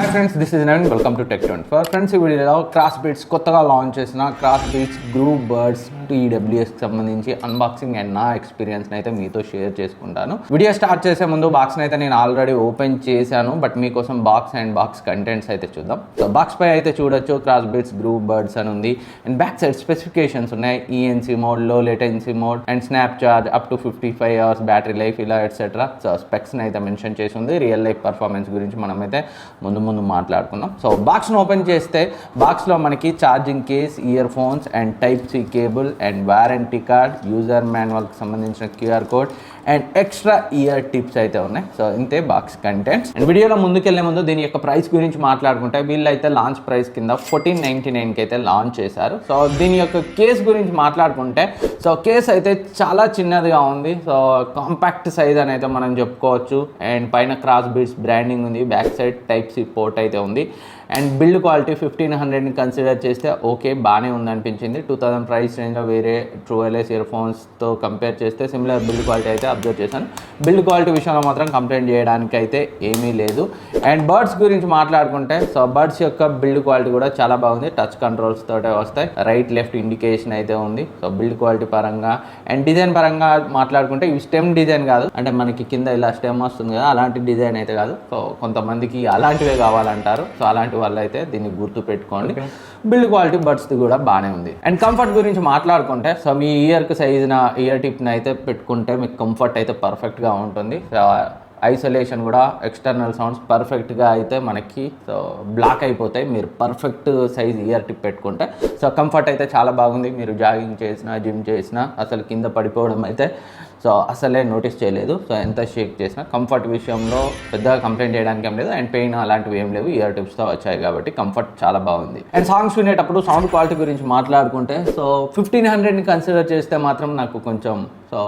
Hi friends, this is Naveen. Welcome to Tech 24. Friends, ఈ వీడియోలో Crossbeats కొత్తగా launch చేసిన Crossbeats గ్రూప్ బర్డ్స్ TWS కి సంబంధించి అన్బాక్సింగ్ అండ్ నా ఎక్స్పీరియన్స్ అయితే మీతో షేర్ చేసుకుంటాను. వీడియో స్టార్ట్ చేసే ముందు బాక్స్ అయితే నేను ఆల్రెడీ ఓపెన్ చేశాను, బట్ మీకోసం బాక్స్ అండ్ బాక్స్ కంటెంట్స్ అయితే చూద్దాం. సో బాక్స్ పై అయితే చూడొచ్చు Crossbeats గ్రూప్ బర్డ్స్ అని ఉంది అండ్ బ్యాక్ సైడ్ స్పెసిఫికేషన్స్ ఉన్నాయి. ENC మోడ్, లో latency mode and snap charge, up to 55 hours battery life, ఇలా ఎట్సెట్రా. సో స్పెక్స్ అయితే మెన్షన్ చేసి ఉంది. రియల్ లైఫ్ పర్ఫార్మెన్స్ గురించి మనమైతే ముందు మాట్లాడుకున్నాం. సో బాక్స్ను ఓపెన్ చేస్తే బాక్స్లో మనకి charging case, earphones and type C cable and warranty card, user మాన్యువల్కి సంబంధించిన QR code and extra ear tips అయితే ఉన్నాయి. సో ఇంతే బాక్స్ కంటెంట్స్. అండ్ వీడియోలో ముందుకెళ్లే ముందు దీని యొక్క ప్రైస్ గురించి మాట్లాడుకుంటే వీళ్ళైతే లాంచ్ ప్రైస్ కింద 1499కి అయితే లాంచ్ చేశారు. సో దీని యొక్క కేస్ గురించి మాట్లాడుకుంటే సో కేస్ అయితే చాలా చిన్నదిగా ఉంది. సో కాంపాక్ట్ సైజ్ అని అయితే మనం చెప్పుకోవచ్చు. అండ్ పైన Crossbeats బ్రాండింగ్ ఉంది, back side type C port అయితే ఉంది. అండ్ బిల్డ్ క్వాలిటీ 1500ని కన్సిడర్ చేస్తే ఓకే, బాగానే ఉందనిపించింది. 2000 ప్రైస్ రేంజ్లో వేరే TWS ఇయర్ ఫోన్స్తో కంపేర్ చేస్తే సిమిలర్ బిల్డ్ క్వాలిటీ అయితే అబ్జర్వ్ చేశాను. బిల్డ్ క్వాలిటీ విషయంలో మాత్రం కంప్లైంట్ చేయడానికి అయితే ఏమీ లేదు. అండ్ బర్డ్స్ గురించి మాట్లాడుకుంటే సో బర్డ్స్ యొక్క బిల్డ్ క్వాలిటీ కూడా చాలా బాగుంది. టచ్ కంట్రోల్స్ తోటే వస్తాయి. రైట్ లెఫ్ట్ ఇండికేషన్ అయితే ఉంది. సో బిల్డ్ క్వాలిటీ పరంగా అండ్ డిజైన్ పరంగా మాట్లాడుకుంటే ఇవి స్టెమ్ డిజైన్ కాదు, అంటే మనకి కింద ఇలా స్టెమ్ వస్తుంది కదా, అలాంటి డిజైన్ అయితే కాదు. సో కొంతమందికి అలాంటివే కావాలంటారు. సో అలాంటి వాళ్ళు అయితే దీన్ని గుర్తు పెట్టుకోండి. బిల్డ్ క్వాలిటీ బడ్స్ది కూడా బాగానే ఉంది. అండ్ కంఫర్ట్ గురించి మాట్లాడుకుంటే సో మీ ఇయర్కి సైజున ఇయర్ టిప్ని అయితే పెట్టుకుంటే మీకు కంఫర్ట్ అయితే పర్ఫెక్ట్గా ఉంటుంది. ఐసోలేషన్ కూడా, ఎక్స్టర్నల్ సౌండ్స్ పర్ఫెక్ట్గా అయితే మనకి సో బ్లాక్ అయిపోతాయి మీరు పర్ఫెక్ట్ సైజ్ ఇయర్ టిప్ పెట్టుకుంటే. సో కంఫర్ట్ అయితే చాలా బాగుంది. మీరు జాగింగ్ చేసినా, జిమ్ చేసినా అసలు కింద పడిపోవడం అయితే సో అసలే నోటీస్ చేయలేదు. సో ఎంత షేక్ చేసినా కంఫర్ట్ విషయంలో పెద్దగా కంప్లైంట్ చేయడానికి ఏం లేదు. అండ్ పెయిన్ అలాంటివి ఏం లేవు, ఇయర్ టిప్స్తో వచ్చాయి కాబట్టి కంఫర్ట్ చాలా బాగుంది. అండ్ సాంగ్స్ వినేటప్పుడు సౌండ్ క్వాలిటీ గురించి మాట్లాడుకుంటే సో 1500ని కన్సిడర్ చేస్తే మాత్రం నాకు కొంచెం సో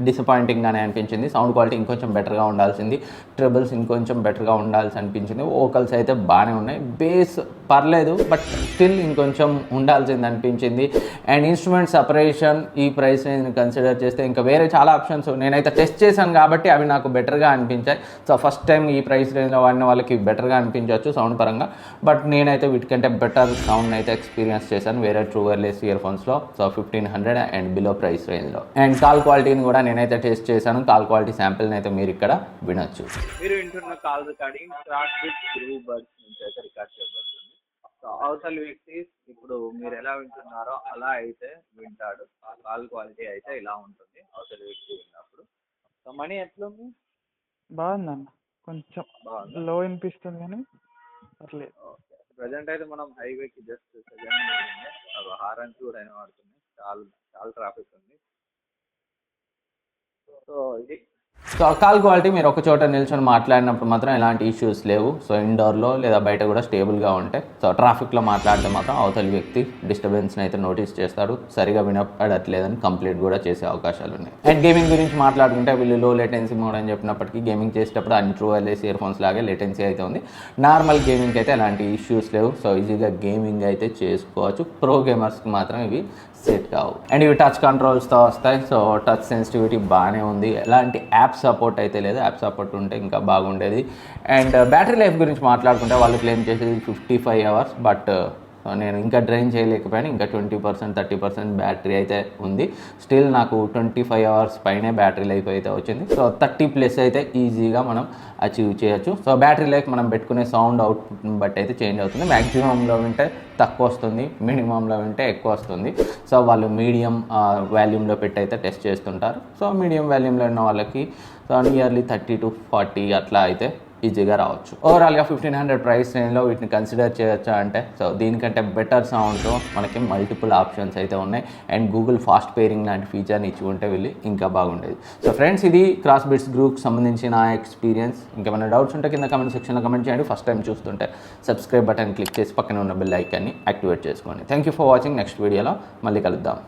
డిసప్పాయింటింగ్గానే అనిపించింది. సౌండ్ క్వాలిటీ ఇంకొంచెం బెటర్గా ఉండాల్సింది, ట్రిబుల్స్ ఇంకొంచెం బెటర్గా ఉండాల్సి అనిపించింది. వోకల్స్ అయితే బాగానే ఉన్నాయి, బేస్ పర్లేదు బట్ స్టిల్ ఇంకొంచెం ఉండాల్సింది అనిపించింది. అండ్ ఇన్స్ట్రుమెంట్ సపరేషన్ ఈ ప్రైస్ రేంజ్ని కన్సిడర్ చేస్తే ఇంకా వేరే చాలా ఆప్షన్స్ నేనైతే టెస్ట్ చేశాను కాబట్టి అవి నాకు బెటర్గా అనిపించాయి. సో ఫస్ట్ టైం ఈ ప్రైస్ రేంజ్లో వాడిన వాళ్ళకి బెటర్గా అనిపించవచ్చు సౌండ్ పరంగా, బట్ నేనైతే వీటికంటే బెటర్ సౌండ్ అయితే ఎక్స్పీరియన్స్ చేశాను వేరే TWS ఇయర్ ఫోన్స్లో. సో 1500 అండ్ బిలో ప్రైస్ రేంజ్లో. అండ్ కాల్ క్వాలిటీని కూడా నేనైతే టెస్ట్ చేశాను. కాల్ క్వాలిటీ శాంపిల్ని అయితే మీరు ఇక్కడ వినొచ్చు. మీరు వింటున్న call recording Crossbeats group birds నుంచి అయితే రికార్డ్ చేయబడుతుంది. సో అవతల వ్యక్తి ఇప్పుడు మీరు ఎలా వింటున్నారో అలా అయితే వింటాడు. కాల్ క్వాలిటీ అయితే ఇలా ఉంటుంది అవతల వ్యక్తి విన్నప్పుడు. సో మనీ ఎట్లుంది? బాగుందన్న, కొంచెం లో వినిపిస్తుంది కానీ పర్లేదు. ఓకే, ప్రజెంట్ అయితే మనం హైవేకి జస్ట్ సెకండ్ హారన్స్ కూడా వినబడుతుంది. చాలా చాలా ట్రాఫిక్ ఉంది. సో ఇది సో కాల్ క్వాలిటీ మీరు ఒక చోట నిల్చొని మాట్లాడినప్పుడు మాత్రం ఎలాంటి ఇష్యూస్ లేవు. సో ఇండోర్లో లేదా బయట కూడా స్టేబుల్గా ఉంటాయి. సో ట్రాఫిక్లో మాట్లాడితే మాత్రం అవతలి వ్యక్తి డిస్టర్బెన్స్ని అయితే నోటీస్ చేస్తాడు, సరిగా వినపడట్లేదని కంప్లీట్ కూడా చేసే అవకాశాలు ఉన్నాయి. అండ్ గేమింగ్ గురించి మాట్లాడుకుంటే వీళ్ళు లో లేటెన్సీ మోడ్ అని చెప్పినప్పటికీ గేమింగ్ చేసేటప్పుడు అన్ని TWS ఇయర్ ఫోన్స్ లాగే లేటెన్సీ అయితే ఉంది. నార్మల్ గేమింగ్కి అయితే ఎలాంటి ఇష్యూస్ లేవు. సో ఈజీగా గేమింగ్ అయితే చేసుకోవచ్చు. ప్రో గేమర్స్కి మాత్రం ఇవి సెట్ కావు. అండ్ ఇవి టచ్ కంట్రోల్స్తో వస్తాయి. సో టచ్ సెన్సిటివిటీ బాగానే ఉంది. ఎలాంటి యాప్ సపోర్ట్ అయితే లేదు, యాప్ సపోర్ట్ ఉంటే ఇంకా బాగుండేది. అండ్ బ్యాటరీ లైఫ్ గురించి మాట్లాడుకుంటే వాళ్ళు క్లెయిమ్ చేసేది 55 hours, బట్ నేను ఇంకా డ్రైన్ చేయలేకపోయాను. ఇంకా 20% 30% బ్యాటరీ అయితే ఉంది. స్టిల్ నాకు 25 hours పైనే బ్యాటరీ లైఫ్ అయితే వచ్చింది. సో 30+ అయితే ఈజీగా మనం అచీవ్ చేయొచ్చు. సో బ్యాటరీ లైఫ్ మనం పెట్టుకునే సౌండ్ అవుట్పుట్ని బట్టి అయితే చేంజ్ అవుతుంది. మ్యాక్సిమంలో వింటే తక్కువ వస్తుంది, మినిమంలో వింటే ఎక్కువ వస్తుంది. సో వాళ్ళు మీడియం వాల్యూమ్లో పెట్టి అయితే టెస్ట్ చేస్తుంటారు. సో మీడియం వాల్యూమ్లో ఉన్న వాళ్ళకి సో నియర్లీ 30 to 40 అట్లా అయితే ఈజీగా రావచ్చు. ఓవరాల్గా 1500 ప్రైస్ రేంజ్లో వీటిని కన్సిడర్ చేయొచ్చా అంటే సో దీనికంటే బెటర్ సౌండ్తో మనకి మల్టిపుల్ ఆప్షన్స్ అయితే ఉన్నాయి. అండ్ గూగుల్ ఫాస్ట్ పేరింగ్ లాంటి ఫీచర్ని ఇచ్చి ఉంటే వెళ్ళి ఇంకా బాగుండేది. సో ఫ్రెండ్స్, ఇది Crossbeats గ్రూప్కి సంబంధించి నా ఎక్స్పీరియన్స్. ఇంకేమైనా డౌట్స్ ఉంటే కింద కమెంట్ సెక్షన్లో కమెంట్ చేయండి. ఫస్ట్ టైం చూస్తుంటే సబ్స్క్రైబ్ బటన్ క్లిక్ చేసి పక్కన ఉన్న బెల్ ఐకాన్ని యాక్టివేట్ చేసుకోండి. Thank you for watching. Next వీడియోలో మళ్ళీ కలుద్దాం.